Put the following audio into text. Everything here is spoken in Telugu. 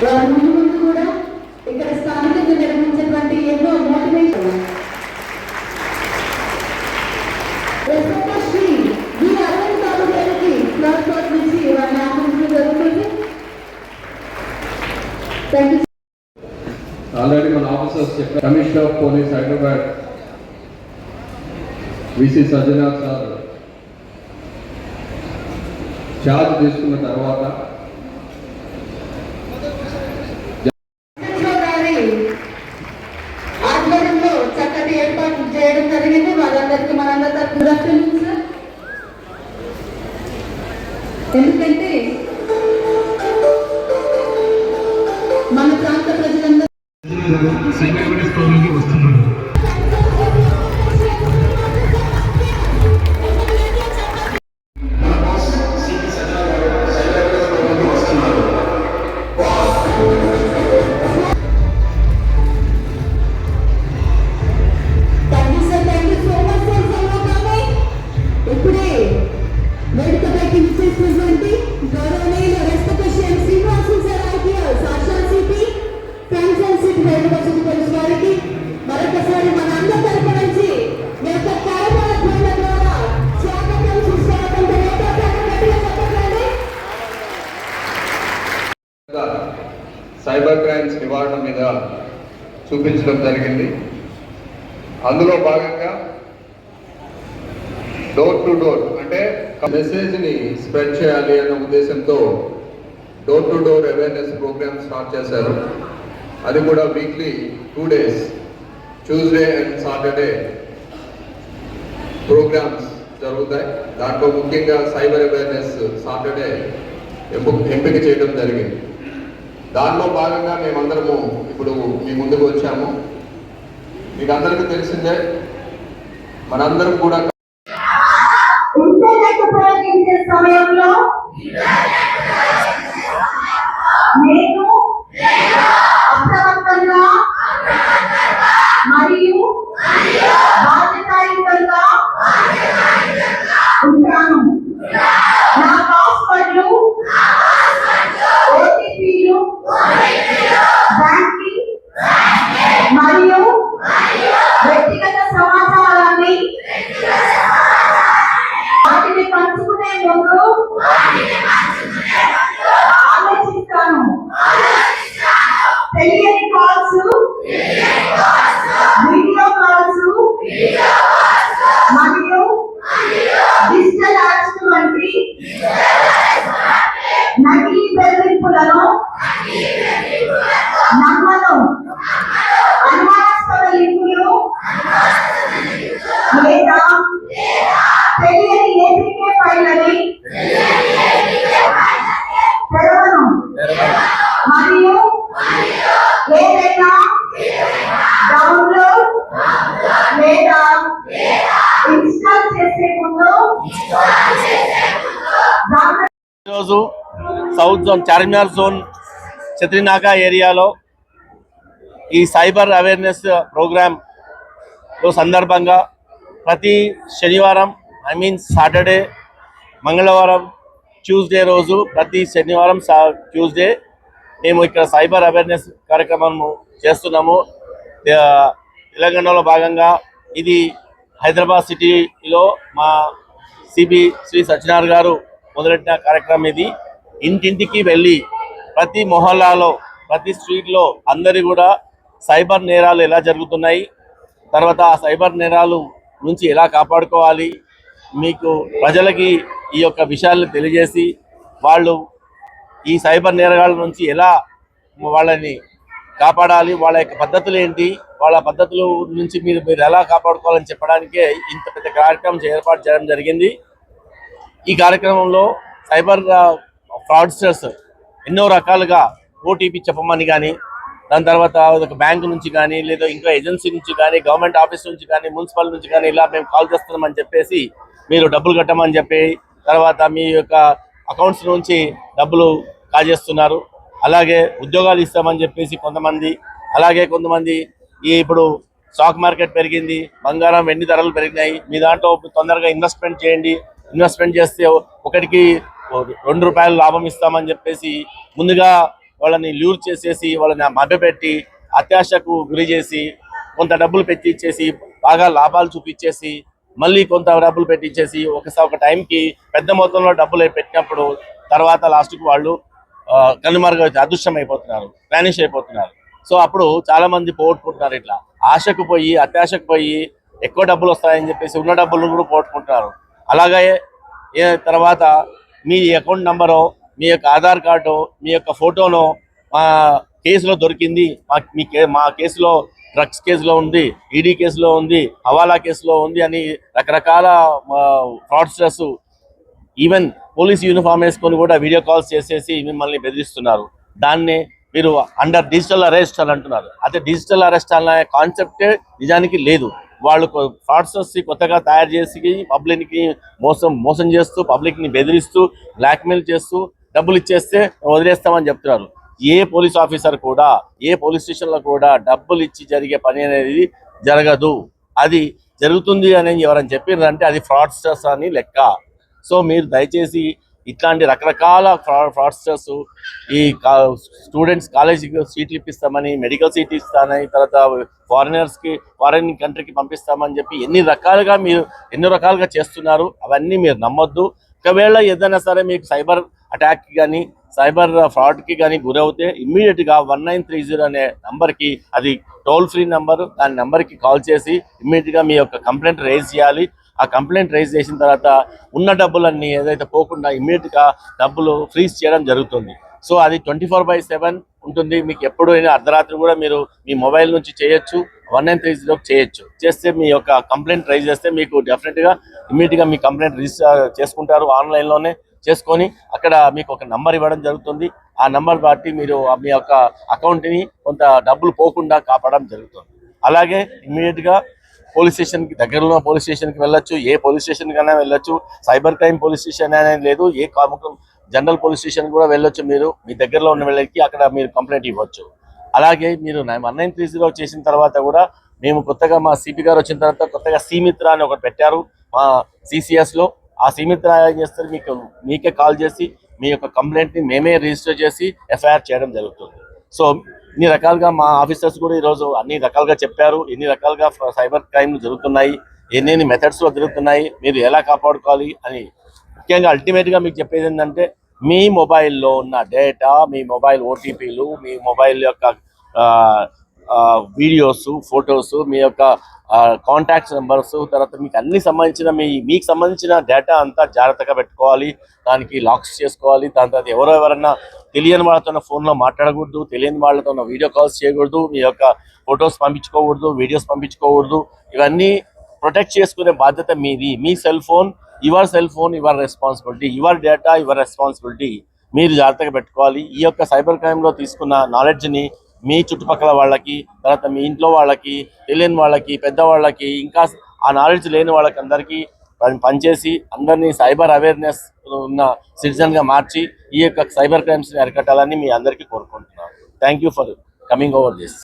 ముందు ముందు కూడా ఇక్కడ స్థానికంగా నిర్వహించేటువంటి ఎన్నో మోటివేషన్ శ్రీ వి అరవింద్ బాబు గారికి క్లాస్ పార్ట్ నుంచి వారిని ఆహ్వానించడం జరుగుతుంది. ఆల్రెడీ మన ఆఫీసర్స్ చెప్పారు. Commissioner of police Hyderabad V C Sajjanar sir charge తీసుకున్న తర్వాత చక్కటి ఏర్పాట్లు చేయడం జరిగింది. వాళ్ళందరికీ మనందరి తరఫున ఎందుకంటే మన ప్రాంత ప్రజలందరూ వస్తున్నారు. సైబర్ క్రైమ్స్ నివారణ మీద చూపించడం జరిగింది. అందులో భాగంగా డోర్ టు డోర్ అంటే మెసేజ్ని స్ప్రెడ్ చేయాలి అన్న ఉద్దేశంతో door to door awareness program start చేశారు. అది కూడా weekly 2 days Tuesday and Saturday programs జరుగుతాయి. దాంట్లో ముఖ్యంగా సైబర్ అవేర్నెస్ సాటర్డే ఎంపిక చేయడం జరిగింది. దానిలో భాగంగా మేమందరము ఇప్పుడు మీ ముందుకు వచ్చాము. మీకు అందరికీ తెలిసిందే, మనందరం కూడా ఇంటర్నెట్ ఉపయోగించే సమయంలో నేను అప్రమత్తంగా మరియు బాధ్యతాయుతంగా ఉంటాను. నా పాస్వర్డ్లు, ఓటీపీలు, బ్యాంకింగ్ మరియు వ్యక్తిగత సమాచారాన్ని వాటిని పంచుకునే ముందు ఆలోచిస్తాను. తెలియని కాల్స్, వీడియో కాల్స్ మరియు డిజిటల్ యాప్స్ వంటి నకిలీ బెదిరింపులను నమ్మను. అనుమానాస్పద లింకులు లేదా తెలియని ఏపీకే ఫైళ్ళని తెరవను మరియు ఏదైనా డౌన్లోడ్ లేదా ఇన్స్టాల్ చేసే ముందు ఈరోజు south zone Charminar zone Chatrinaka ఏరియాలో ఈ సైబర్ అవేర్నెస్ ప్రోగ్రామ్ సందర్భంగా ప్రతి శనివారం సాటర్డే, మంగళవారం, ట్యూస్డే రోజు ప్రతి శనివారం ట్యూస్డే మేము ఇక్కడ సైబర్ అవేర్నెస్ కార్యక్రమం చేస్తున్నాము. తెలంగాణలో భాగంగా ఇది హైదరాబాద్ సిటీలో మా సిబి శ్రీ సత్యనారాయణ గారు మొదలెట్టిన కార్యక్రమం. ఇది ఇంటింటికి వెళ్ళి ప్రతి మొహల్లాలో ప్రతి స్ట్రీట్లో అందరి కూడా సైబర్ నేరాలు ఎలా జరుగుతున్నాయి, తర్వాత ఆ సైబర్ నేరాలు నుంచి ఎలా కాపాడుకోవాలి, మీకు ప్రజలకి ఈ యొక్క విషయాలను తెలియజేసి వాళ్ళు ఈ సైబర్ నేరగాళ్ళ నుంచి ఎలా వాళ్ళని కాపాడాలి, వాళ్ళ యొక్క పద్ధతులు ఏంటి, వాళ్ళ పద్ధతుల నుంచి మీరు ఎలా కాపాడుకోవాలని చెప్పడానికే ఇంత పెద్ద కార్యక్రమం ఏర్పాటు చేయడం జరిగింది. ఈ కార్యక్రమంలో సైబర్ ఫ్రాడ్స్టర్స్ ఎన్నో రకాలుగా ఓటీపీ చెప్పమని కానీ, దాని తర్వాత ఒక బ్యాంకు నుంచి కానీ, లేదా ఇంకా ఏజెన్సీ నుంచి కానీ, గవర్నమెంట్ ఆఫీస్ నుంచి కానీ, మున్సిపల్ నుంచి కానీ ఇలా మేము కాల్ చేస్తున్నామని చెప్పేసి మీరు డబ్బులు కట్టమని చెప్పి తర్వాత మీ యొక్క అకౌంట్స్ నుంచి డబ్బులు కాజేస్తున్నారు. అలాగే ఉద్యోగాలు ఇస్తామని చెప్పేసి కొంతమంది, అలాగే కొంతమంది ఇప్పుడు స్టాక్ మార్కెట్ పెరిగింది, బంగారం వెండి ధరలు పెరిగినాయి, మీ దాంట్లో తొందరగా ఇన్వెస్ట్మెంట్ చేయండి, ఇన్వెస్ట్మెంట్ చేస్తే ఒకటికి 2 రూపాయలు లాభం ఇస్తామని చెప్పేసి ముందుగా వాళ్ళని ల్యూర్ చేసేసి వాళ్ళని మభ్యపెట్టి అత్యాశకు గురి చేసి కొంత డబ్బులు పెట్టించేసి బాగా లాభాలు చూపించేసి మళ్ళీ కొంత డబ్బులు పెట్టించేసి ఒక టైంకి పెద్ద మొత్తంలో డబ్బులు పెట్టినప్పుడు తర్వాత లాస్ట్కి వాళ్ళు కనుమరుగు అదృశ్యం అయిపోతున్నారు, వానిష్ అయిపోతున్నారు. సో అప్పుడు చాలా మంది పోగొట్టుకుంటున్నారు. ఇట్లా ఆశకు పోయి అత్యాశకు పోయి ఎక్కువ డబ్బులు వస్తాయని చెప్పేసి ఉన్న డబ్బులను కూడా పోగొట్టుకుంటున్నారు. అలాగే తర్వాత మీ అకౌంట్ నంబరో మీ యొక్క ఆధార్ కార్డు మీ యొక్క ఫోటోనో మా కేసులో దొరికింది, మా కేసులో డ్రగ్స్ కేసులో ఉంది, ఈడీ కేసులో ఉంది, హవాలా కేసులో ఉంది అని రకరకాల ఫ్రాడ్స్టర్స్ ఈవెన్ పోలీస్ యూనిఫామ్ వేసుకొని కూడా వీడియో కాల్స్ చేసేసి మిమ్మల్ని బెదిరిస్తున్నారు. దాన్ని మీరు అండర్ డిజిటల్ అరెస్ట్ అని అంటున్నారు. అదే డిజిటల్ అరెస్ట్ అనే కాన్సెప్టే నిజానికి లేదు. వాళ్ళు ఫ్రాడ్స్టర్స్ కొత్తగా తయారు చేసి పబ్లిక్ని మోసం చేస్తూ పబ్లిక్ని బెదిరిస్తూ బ్లాక్మెయిల్ చేస్తూ డబ్బులు ఇచ్చేస్తే వదిలేస్తామని చెప్తున్నారు. ఏ పోలీస్ ఆఫీసర్ కూడా ఏ పోలీస్ స్టేషన్లో కూడా డబ్బులు ఇచ్చి జరిగే పని అనేది జరగదు. అది జరుగుతుంది అని ఎవరైనా చెప్పారంటే అది ఫ్రాడ్స్టర్స్ అని లెక్క. సో మీరు దయచేసి ఇట్లాంటి రకరకాల ఫ్రాడ్స్టర్స్ ఈ స్టూడెంట్స్ కాలేజీకి సీట్లు ఇప్పిస్తామని, మెడికల్ సీట్లు ఇస్తామని, తర్వాత ఫారిన్ కంట్రీకి పంపిస్తామని చెప్పి ఎన్నో రకాలుగా చేస్తున్నారు. అవన్నీ మీరు నమ్మొద్దు. ఒకవేళ ఏదైనా సరే మీకు సైబర్ అటాక్కి కానీ సైబర్ ఫ్రాడ్కి కానీ గురవుతే ఇమ్మీడియట్గా 1930 అనే నంబర్కి, అది టోల్ ఫ్రీ నెంబర్, దాని నెంబర్కి కాల్ చేసి ఇమ్మీడియట్గా మీ యొక్క కంప్లైంట్ రైజ్ చేయాలి. ఆ కంప్లైంట్ రైజ్ చేసిన తర్వాత ఉన్న డబ్బులన్నీ ఏదైతే పోకుండా ఇమ్మీడియట్గా డబ్బులు ఫ్రీజ్ చేయడం జరుగుతుంది. సో అది 24/7 ఉంటుంది. మీకు ఎప్పుడైనా అర్ధరాత్రి కూడా మీరు మీ మొబైల్ నుంచి చేయొచ్చు, 1930 చేయొచ్చు. చేస్తే మీ యొక్క కంప్లైంట్ రైజ్ చేస్తే మీకు డెఫినెట్గా ఇమ్మీడియట్గా మీ కంప్లైంట్ రిజిస్టర్ చేసుకుంటారు. ఆన్లైన్లోనే చేసుకొని అక్కడ మీకు ఒక నంబర్ ఇవ్వడం జరుగుతుంది. ఆ నంబర్ బట్టి మీరు మీ యొక్క అకౌంట్ని కొంత డబ్బులు పోకుండా కాపాడడం జరుగుతుంది. అలాగే ఇమ్మీడియట్గా పోలీస్ స్టేషన్కి, దగ్గరలో పోలీస్ స్టేషన్కి వెళ్ళొచ్చు. ఏ పోలీస్ స్టేషన్కైనా వెళ్ళొచ్చు. సైబర్ క్రైమ్ పోలీస్ స్టేషన్ అనేది లేదు, ఏ జనరల్ పోలీస్ స్టేషన్ కూడా వెళ్ళొచ్చు. మీరు మీ దగ్గరలో ఉన్న వెళ్ళకి అక్కడ మీరు కంప్లైంట్ ఇవ్వచ్చు. అలాగే మీరు 1930 చేసిన తర్వాత కూడా మేము కొత్తగా మా సిపి గారు వచ్చిన తర్వాత కొత్తగా సీమిత్ర అని ఒకటి పెట్టారు మా CCSలో. ఆ సీమిత్ర ఏం చేస్తారు, మీకే కాల్ చేసి మీ యొక్క కంప్లైంట్ని మేమే రిజిస్టర్ చేసి FIR చేయడం జరుగుతుంది. సో ఇన్ని రకాలుగా మా ఆఫీసర్స్ కూడా ఈరోజు అన్ని రకాలుగా చెప్పారు. ఎన్ని రకాలుగా సైబర్ క్రైమ్లు జరుగుతున్నాయి, ఎన్ని మెథడ్స్లో జరుగుతున్నాయి, మీరు ఎలా కాపాడుకోవాలి అని. ముఖ్యంగా అల్టిమేట్గా మీకు చెప్పేది ఏంటంటే మీ మొబైల్లో ఉన్న డేటా, మీ మొబైల్ OTPలు, మీ మొబైల్ యొక్క వీడియోస్, ఫొటోస్, మీ యొక్క కాంటాక్ట్స్ నెంబర్స్, తర్వాత మీకు అన్ని సంబంధించిన మీకు సంబంధించిన డేటా అంతా జాగ్రత్తగా పెట్టుకోవాలి. దానికి లాక్స్ చేసుకోవాలి. దాని తర్వాత ఎవరైనా తెలియని వాళ్ళతో ఫోన్లో మాట్లాడకూడదు, తెలియని వాళ్ళతో వీడియో కాల్స్ చేయకూడదు, మీ యొక్క ఫొటోస్ పంపించుకోకూడదు, వీడియోస్ పంపించుకోకూడదు. ఇవన్నీ ప్రొటెక్ట్ చేసుకునే బాధ్యత మీది. మీ cell phone your responsibility, your data your responsibility. మీరు జాగ్రత్తగా పెట్టుకోవాలి. ఈ యొక్క సైబర్ క్రైమ్లో తీసుకున్న నాలెడ్జ్ని మీ చుట్టుపక్కల వాళ్ళకి, తర్వాత మీ ఇంట్లో వాళ్ళకి, తెలియని వాళ్ళకి, పెద్దవాళ్ళకి, ఇంకా ఆ నాలెడ్జ్ లేని వాళ్ళకి అందరికీ పనిచేసి అందరినీ సైబర్ అవేర్నెస్ ఉన్న సిటిజన్గా మార్చి ఈ యొక్క సైబర్ క్రైమ్స్ని అరికట్టాలని మీ అందరికీ కోరుకుంటున్నాను. Thank you for coming over this.